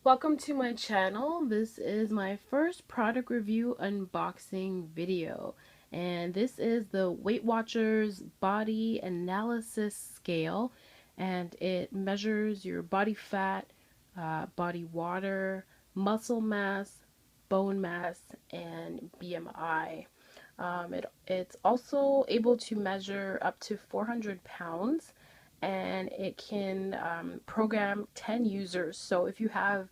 Welcome to my channel. This is my first product review unboxing video, and this is the Weight Watchers Body Analysis Scale, and it measures your body fat, body water, muscle mass, bone mass, and BMI. It's also able to measure up to 400 pounds, and it can program 10 users. So if you have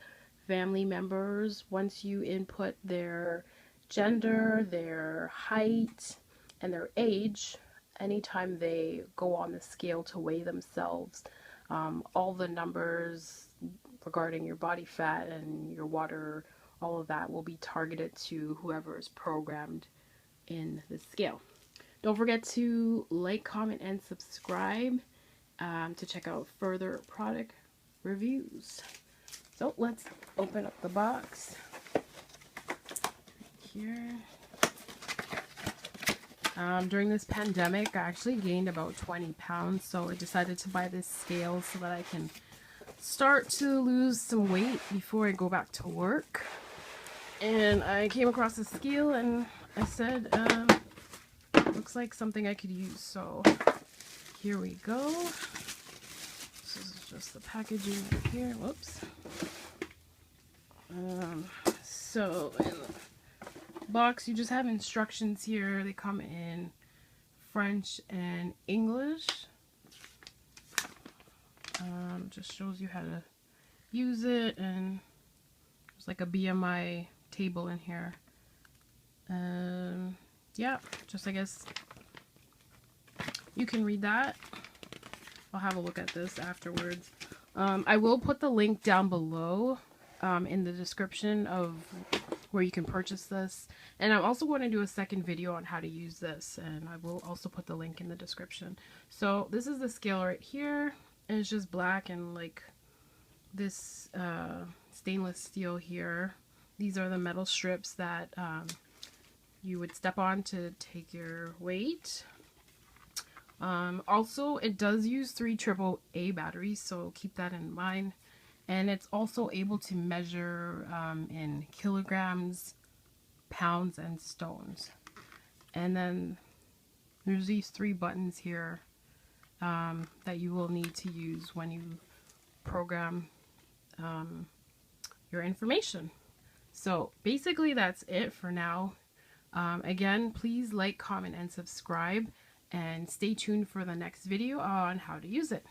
family members, once you input their gender, their height, and their age, anytime they go on the scale to weigh themselves, all the numbers regarding your body fat and your water, all of that will be targeted to whoever is programmed in the scale. Don't forget to like, comment, and subscribe to check out further product reviews. So let's open up the box here. During this pandemic, I actually gained about 20 pounds, so I decided to buy this scale so that I can start to lose some weight before I go back to work. And I came across the scale and I said, looks like something I could use, so here we go. This is just the packaging right here. Whoops. So in the box you just have instructions here. They come in French and English. Just shows you how to use it, and there's like a BMI table in here. Yeah, just I guess you can read that. I'll have a look at this afterwards. I will put the link down below in the description of where you can purchase this, and I'm also going to do a second video on how to use this, and I will also put the link in the description. So this is the scale right here, and it's just black and like this stainless steel here. These are the metal strips that you would step on to take your weight. Also, it does use 3 AAA batteries, so keep that in mind. And it's also able to measure in kilograms, pounds, and stones. And then there's these 3 buttons here that you will need to use when you program your information. So basically that's it for now. Again, please like, comment, and subscribe, and stay tuned for the next video on how to use it.